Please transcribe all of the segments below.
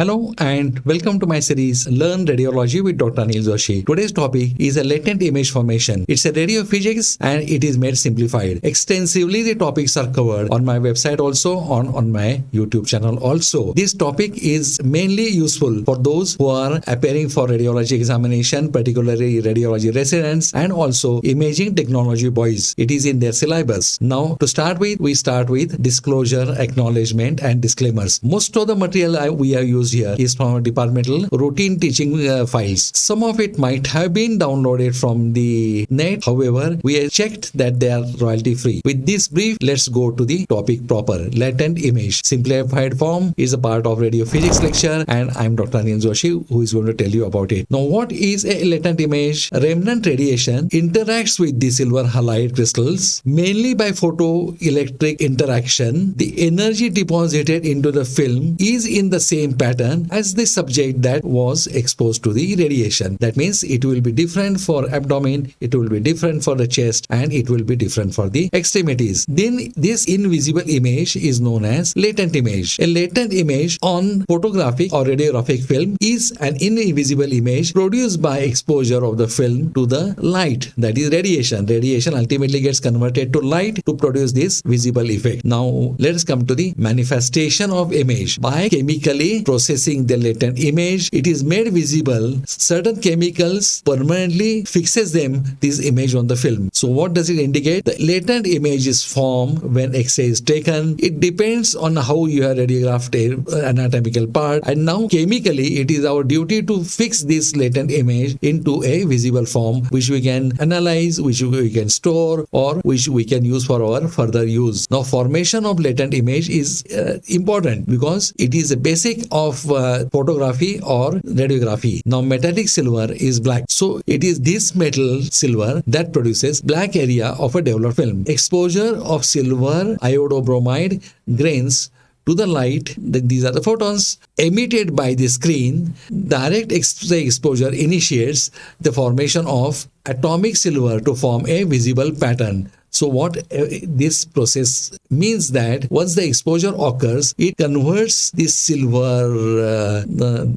Hello and welcome to my series Learn Radiology with Dr. Anil Joshi. Today's topic is a latent image formation. It's a radio physics and it is made simplified. Extensively the topics are covered on my website also on my YouTube channel also. This topic is mainly useful for those who are appearing for radiology examination, particularly radiology residents and also imaging technology boys. It is in their syllabus. Now to start with, we start with disclosure, acknowledgement and disclaimers. Most of the material we have used here is from departmental routine teaching files. Some of it might have been downloaded from the net. However, we have checked that they are royalty free. With this brief, let's go to the topic proper. Latent image. Simplified form is a part of radio physics lecture and I'm Dr. Anil Joshi who is going to tell you about it. Now, what is a latent image? Remnant radiation interacts with the silver halide crystals mainly by photoelectric interaction. The energy deposited into the film is in the same pattern as the subject that was exposed to the radiation. That means it will be different for abdomen, it will be different for the chest, and it will be different for the extremities. Then this invisible image is known as latent image. A latent image on photographic or radiographic film is an invisible image produced by exposure of the film to the light, that is radiation. Radiation ultimately gets converted to light to produce this visible effect. Now let us come to the manifestation of image. By chemically processing the latent image, it is made visible. Certain chemicals permanently fixes this image on the film. So what does it indicate? The latent image is formed when X-ray is taken. It depends on how you have radiographed a anatomical part, and now chemically it is our duty to fix this latent image into a visible form which we can analyze, which we can store, or which we can use for our further use. Now formation of latent image is important because it is a basic of photography or radiography. Now metallic silver is black, so it is this metal silver that produces black area of a developed film. Exposure of silver iodobromide grains to the light, these are the photons emitted by the screen. Direct X-ray exposure initiates the formation of atomic silver to form a visible pattern. So what this process means that once the exposure occurs, it converts this silver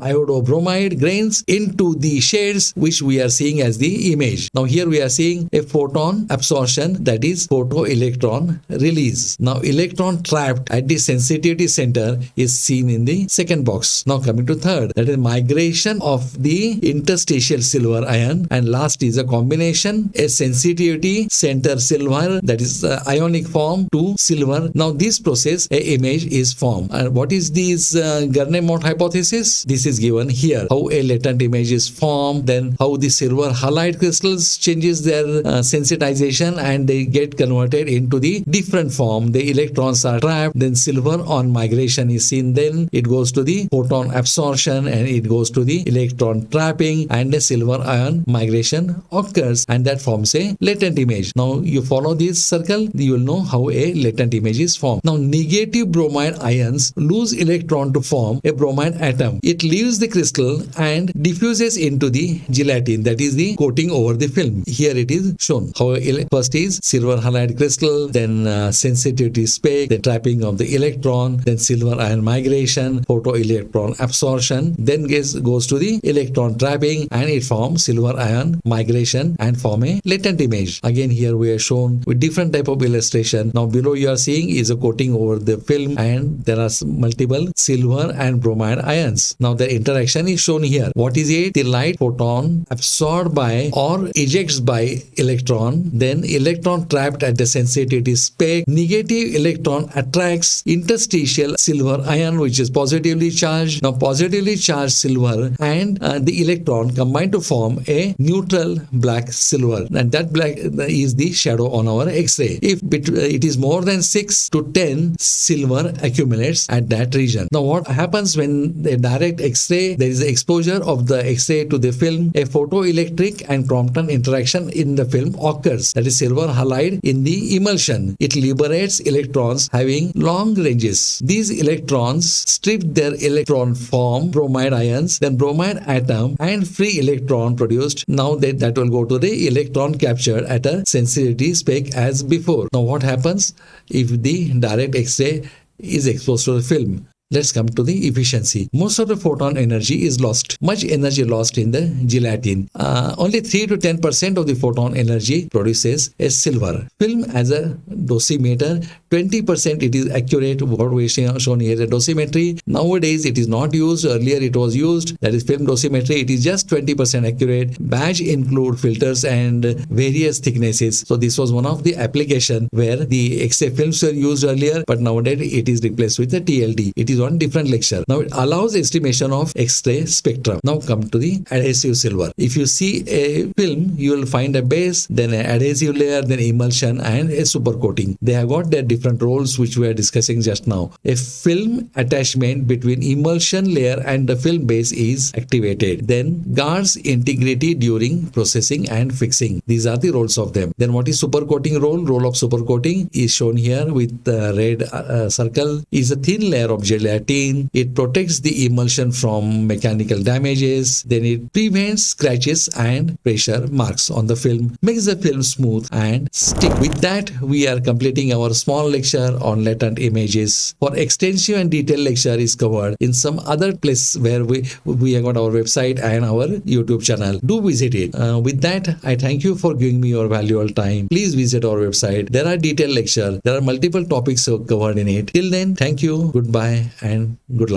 iodobromide grains into the shades which we are seeing as the image. Now here we are seeing a photon absorption, that is photoelectron release. Now electron trapped at the sensitivity center is seen in the second box. Now coming to third, that is migration of the interstitial silver ion, and last is a combination, a sensitivity center silver, that is ionic form to silver. Now this process, a image is formed. And what is this Garnet-Mott hypothesis? This is given here. How a latent image is formed, then how the silver halide crystals changes their sensitization and they get converted into the different form. The electrons are trapped, then silver on migration is seen, then it goes to the photon absorption and it goes to the electron trapping, and the silver ion migration occurs, and that forms a latent image. Now you follow this circle, you will know how a latent image is formed. Now negative bromide ions lose electron to form a bromide atom. It leaves the crystal and diffuses into the gelatin, that is the coating over the film. Here it is shown. How first is silver halide crystal, then sensitivity spec, the trapping of the electron, then silver ion migration, photoelectron absorption, then goes to the electron trapping and it forms silver ion migration and form a latent image. Again here we are shown with different type of illustration. Now below you are seeing is a coating over the film and there are multiple silver and bromide ions. Now the interaction is shown here. What is it? The light photon absorbed by or ejects by electron, then electron trapped at the sensitivity spec. Negative electron attracts interstitial silver ion which is positively charged. Now positively charged silver and the electron combine to form a neutral black silver, and that black is the shadow on our X-ray. If it is more than 6 to 10, silver accumulates at that region. Now what happens when the direct X-ray, there is exposure of the X-ray to the film, a photoelectric and Crompton interaction in the film occurs, that is silver halide in the emulsion. It liberates electrons having long ranges. These electrons strip their electron form bromide ions, then bromide atom and free electron produced. Now that will go to the electron captured at a sensitivity spec as before. Now what happens if the direct X-ray is exposed to the film? let's come to the efficiency. Most of the photon energy is lost. Much energy lost in the gelatin. Only 3 to 10% of the photon energy produces a silver. Film as a dosimeter, 20% it is accurate. What we shown here is a dosimetry. Nowadays it is not used. Earlier it was used. That is film dosimetry. It is just 20% accurate. Batch include filters and various thicknesses. So this was one of the application where the X-ray films were used earlier, but nowadays it is replaced with the TLD. It is one different lecture. Now it allows estimation of X-ray spectrum. Now come to the adhesive silver. If you see a film, you will find a base, then an adhesive layer, then emulsion and a super coating. They have got their different roles which we are discussing just now. A film attachment between emulsion layer and the film base is activated. Then guards integrity during processing and fixing. These are the roles of them. Then what is super coating role? Role of super coating is shown here with the red circle. Is a thin layer of gelatin. It protects the emulsion from mechanical damages. Then it prevents scratches and pressure marks on the film. Makes the film smooth and stick. With that, we are completing our small lecture on latent images. For extensive and detailed lecture is covered in some other place where we have got our website and our YouTube channel. Do visit it. With that, I thank you for giving me your valuable time. Please visit our website. There are detailed lecture. There are multiple topics covered in it. Till then, thank you, goodbye, and good luck.